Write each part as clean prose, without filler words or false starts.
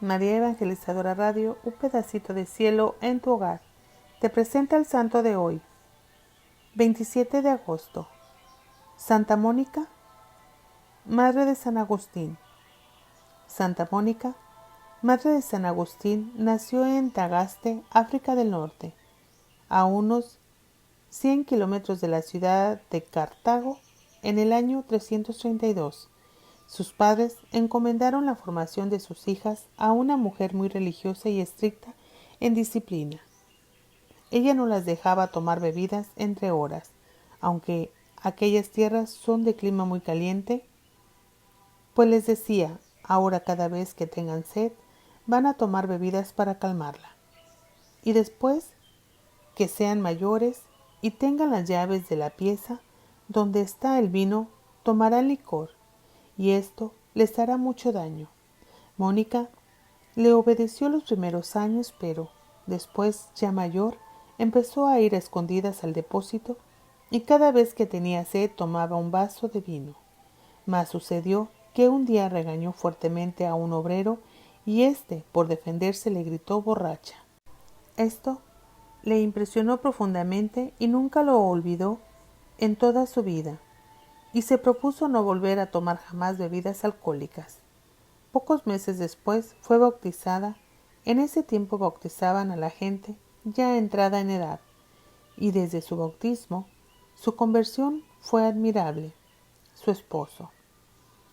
María Evangelizadora Radio, un pedacito de cielo en tu hogar. Te presenta el santo de hoy, 27 de agosto. Santa Mónica, Madre de San Agustín. Santa Mónica, Madre de San Agustín, nació en Tagaste, África del Norte, a unos 100 kilómetros de la ciudad de Cartago, en el año 332. Sus padres encomendaron la formación de sus hijas a una mujer muy religiosa y estricta en disciplina. Ella no las dejaba tomar bebidas entre horas, aunque aquellas tierras son de clima muy caliente, pues les decía, ahora cada vez que tengan sed, van a tomar bebidas para calmarla. Y después que sean mayores y tengan las llaves de la pieza donde está el vino, tomarán licor, y esto les hará mucho daño. Mónica le obedeció los primeros años, pero después, ya mayor, empezó a ir a escondidas al depósito y cada vez que tenía sed tomaba un vaso de vino. Mas sucedió que un día regañó fuertemente a un obrero y éste, por defenderse, le gritó borracha. Esto le impresionó profundamente y nunca lo olvidó en toda su vida, y se propuso no volver a tomar jamás bebidas alcohólicas. Pocos meses después fue bautizada. En ese tiempo bautizaban a la gente ya entrada en edad, y desde su bautismo su conversión fue admirable. Su esposo.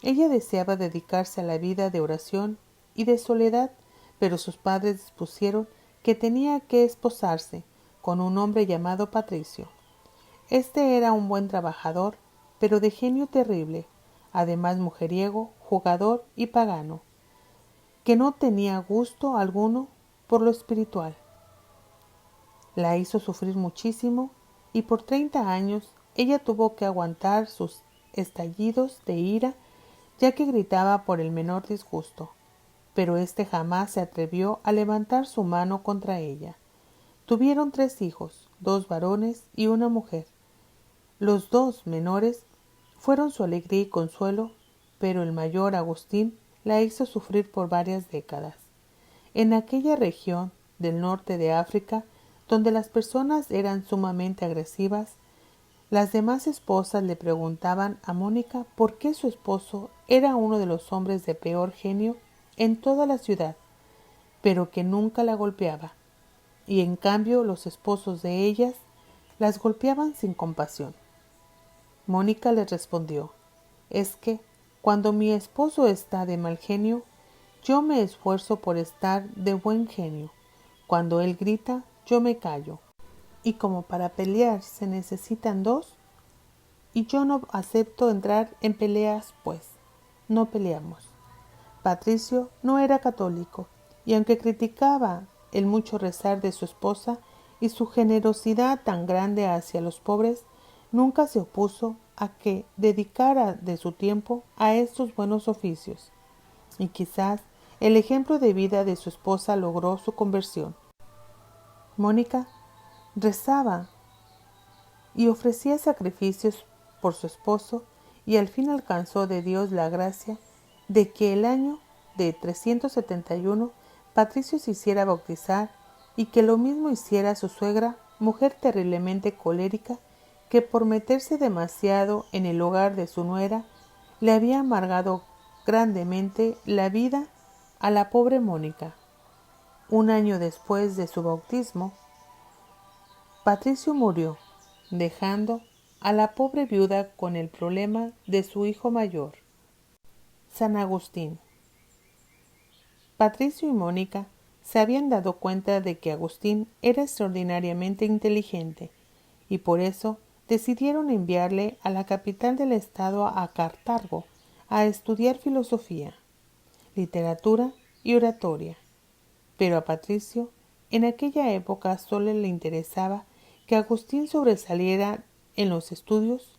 Ella deseaba dedicarse a la vida de oración y de soledad, pero sus padres dispusieron que tenía que esposarse con un hombre llamado Patricio. Este era un buen trabajador, pero de genio terrible, además mujeriego, jugador y pagano, que no tenía gusto alguno por lo espiritual. La hizo sufrir muchísimo y por 30 años ella tuvo que aguantar sus estallidos de ira, ya que gritaba por el menor disgusto, pero éste jamás se atrevió a levantar su mano contra ella. Tuvieron 3 hijos, 2 varones y una mujer. Los 2 menores fueron su alegría y consuelo, pero el mayor, Agustín, la hizo sufrir por varias décadas. En aquella región del norte de África, donde las personas eran sumamente agresivas, las demás esposas le preguntaban a Mónica por qué su esposo era uno de los hombres de peor genio en toda la ciudad, pero que nunca la golpeaba, y en cambio los esposos de ellas las golpeaban sin compasión. Mónica les respondió: es que, cuando mi esposo está de mal genio, yo me esfuerzo por estar de buen genio. Cuando él grita, yo me callo. Y como para pelear se necesitan 2, y yo no acepto entrar en peleas, pues no peleamos. Patricio no era católico, y aunque criticaba el mucho rezar de su esposa y su generosidad tan grande hacia los pobres, nunca se opuso a que dedicara de su tiempo a estos buenos oficios. Y quizás el ejemplo de vida de su esposa logró su conversión. Mónica rezaba y ofrecía sacrificios por su esposo, y al fin alcanzó de Dios la gracia de que el año de 371 Patricio se hiciera bautizar, y que lo mismo hiciera su suegra, mujer terriblemente colérica, que por meterse demasiado en el hogar de su nuera le había amargado grandemente la vida a la pobre Mónica. Un año después de su bautismo, Patricio murió, dejando a la pobre viuda con el problema de su hijo mayor. San Agustín. Patricio y Mónica se habían dado cuenta de que Agustín era extraordinariamente inteligente, y por eso decidieron enviarle a la capital del estado, a Cartago, a estudiar filosofía, literatura y oratoria. Pero a Patricio en aquella época solo le interesaba que Agustín sobresaliera en los estudios,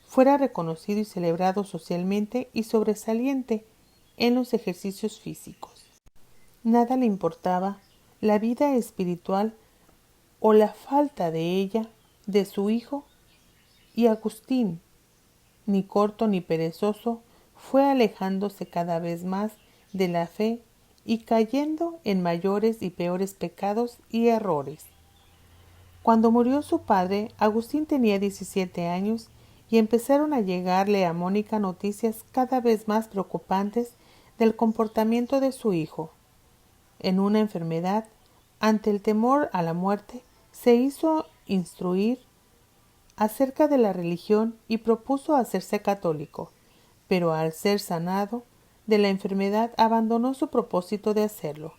fuera reconocido y celebrado socialmente y sobresaliente en los ejercicios físicos. Nada le importaba la vida espiritual o la falta de ella de su hijo, y Agustín, ni corto ni perezoso, fue alejándose cada vez más de la fe y cayendo en mayores y peores pecados y errores. Cuando murió su padre, Agustín tenía 17 años y empezaron a llegarle a Mónica noticias cada vez más preocupantes del comportamiento de su hijo. En una enfermedad, ante el temor a la muerte, se hizo instruir acerca de la religión y propuso hacerse católico, pero al ser sanado de la enfermedad abandonó su propósito de hacerlo.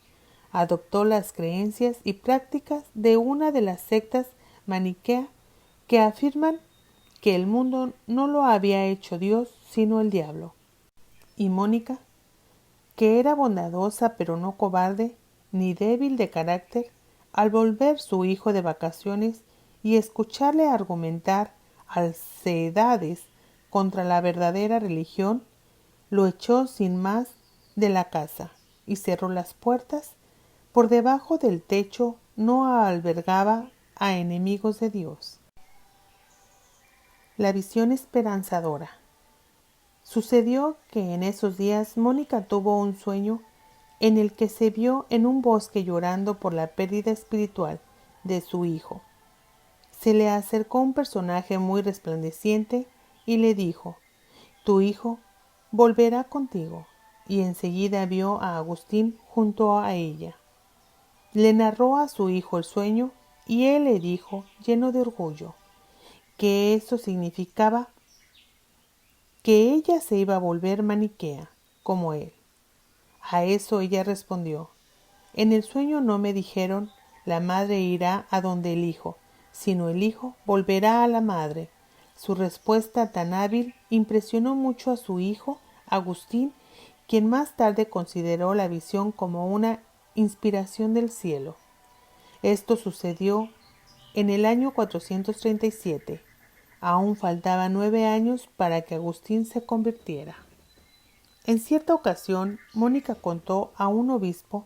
Adoptó las creencias y prácticas de una de las sectas maniquea que afirman que el mundo no lo había hecho Dios sino el diablo. Y Mónica, que era bondadosa pero no cobarde ni débil de carácter, al volver su hijo de vacaciones y escucharle argumentar falsedades contra la verdadera religión, lo echó sin más de la casa y cerró las puertas. Por debajo del techo no albergaba a enemigos de Dios. La visión esperanzadora. Sucedió que en esos días Mónica tuvo un sueño en el que se vio en un bosque llorando por la pérdida espiritual de su hijo. Se le acercó un personaje muy resplandeciente y le dijo: «Tu hijo volverá contigo», y enseguida vio a Agustín junto a ella. Le narró a su hijo el sueño y él le dijo, lleno de orgullo, que eso significaba que ella se iba a volver maniquea, como él. A eso ella respondió: «En el sueño no me dijeron la madre irá a donde el hijo, sino el hijo volverá a la madre». Su respuesta tan hábil impresionó mucho a su hijo, Agustín, quien más tarde consideró la visión como una inspiración del cielo. Esto sucedió en el año 437. Aún faltaban 9 años para que Agustín se convirtiera. En cierta ocasión, Mónica contó a un obispo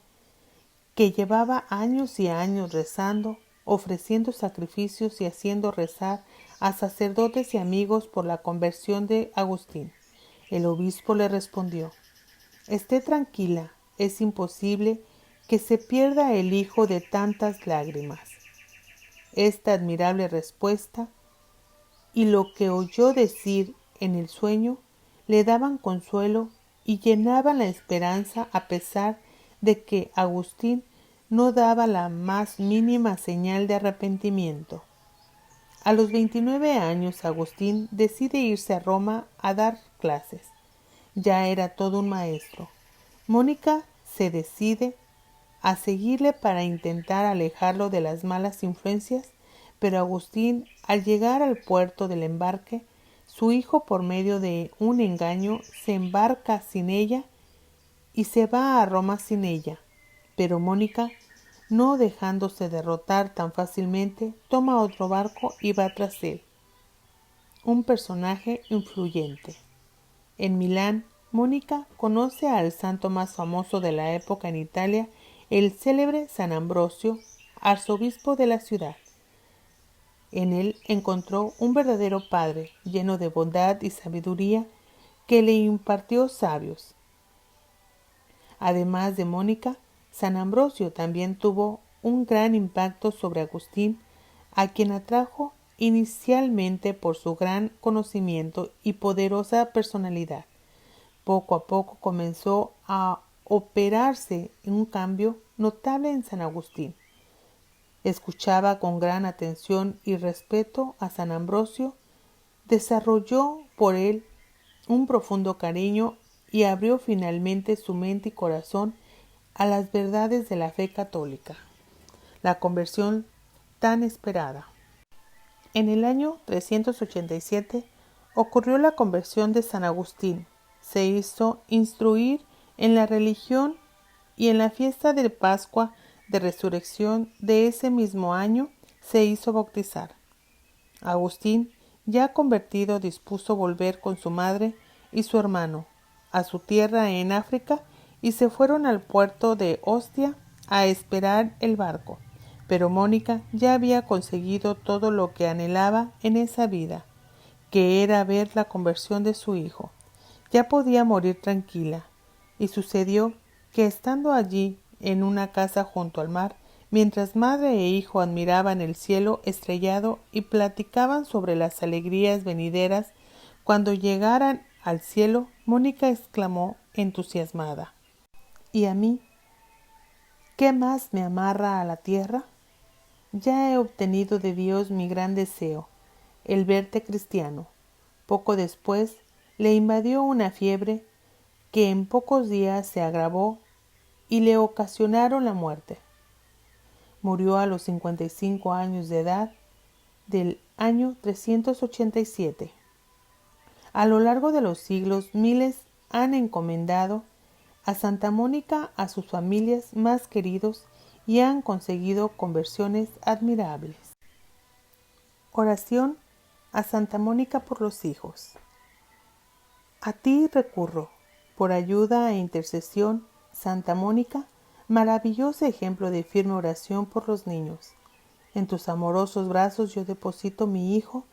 que llevaba años y años rezando, ofreciendo sacrificios y haciendo rezar a sacerdotes y amigos por la conversión de Agustín. El obispo le respondió: «Esté tranquila, es imposible que se pierda el hijo de tantas lágrimas». Esta admirable respuesta y lo que oyó decir en el sueño le daban consuelo y llenaban la esperanza, a pesar de que Agustín no daba la más mínima señal de arrepentimiento. A los 29 años Agustín decide irse a Roma a dar clases. Ya era todo un maestro. Mónica se decide a seguirle para intentar alejarlo de las malas influencias, pero Agustín, al llegar al puerto del embarque, su hijo, por medio de un engaño, se embarca sin ella y se va a Roma sin ella. Pero Mónica, no dejándose derrotar tan fácilmente, toma otro barco y va tras él. Un personaje influyente. En Milán, Mónica conoce al santo más famoso de la época en Italia, el célebre San Ambrosio, arzobispo de la ciudad. En él encontró un verdadero padre, lleno de bondad y sabiduría, que le impartió sabios. Además de Mónica, San Ambrosio también tuvo un gran impacto sobre Agustín, a quien atrajo inicialmente por su gran conocimiento y poderosa personalidad. Poco a poco comenzó a operarse un cambio notable en San Agustín. Escuchaba con gran atención y respeto a San Ambrosio, desarrolló por él un profundo cariño y abrió finalmente su mente y corazón a las verdades de la fe católica. La conversión tan esperada. En el año 387 ocurrió la conversión de San Agustín. Se hizo instruir en la religión y en la fiesta de Pascua de Resurrección de ese mismo año se hizo bautizar. Agustín, ya convertido, dispuso volver con su madre y su hermano a su tierra en África y se fueron al puerto de Ostia a esperar el barco. Pero Mónica ya había conseguido todo lo que anhelaba en esa vida, que era ver la conversión de su hijo. Ya podía morir tranquila, y sucedió que estando allí en una casa junto al mar, mientras madre e hijo admiraban el cielo estrellado y platicaban sobre las alegrías venideras, cuando llegaran al cielo, Mónica exclamó entusiasmada: ¿Y a mí? ¿Qué más me amarra a la tierra? Ya he obtenido de Dios mi gran deseo, el verte cristiano. Poco después le invadió una fiebre que en pocos días se agravó y le ocasionaron la muerte. Murió a los 55 años de edad del año 387. A lo largo de los siglos, miles han encomendado a Santa Mónica a sus familias más queridos y han conseguido conversiones admirables. Oración a Santa Mónica por los hijos. A ti recurro, por ayuda e intercesión, Santa Mónica, maravilloso ejemplo de firme oración por los niños. En tus amorosos brazos yo deposito mi hijo,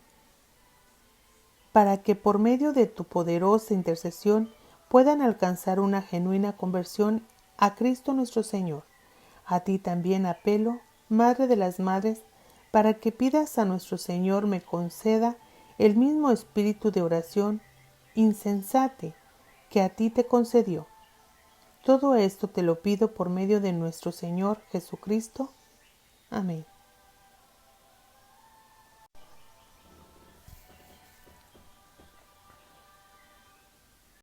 para que por medio de tu poderosa intercesión puedan alcanzar una genuina conversión a Cristo nuestro Señor. A ti también apelo, Madre de las Madres, para que pidas a nuestro Señor me conceda el mismo espíritu de oración insensate que a ti te concedió. Todo esto te lo pido por medio de nuestro Señor Jesucristo. Amén.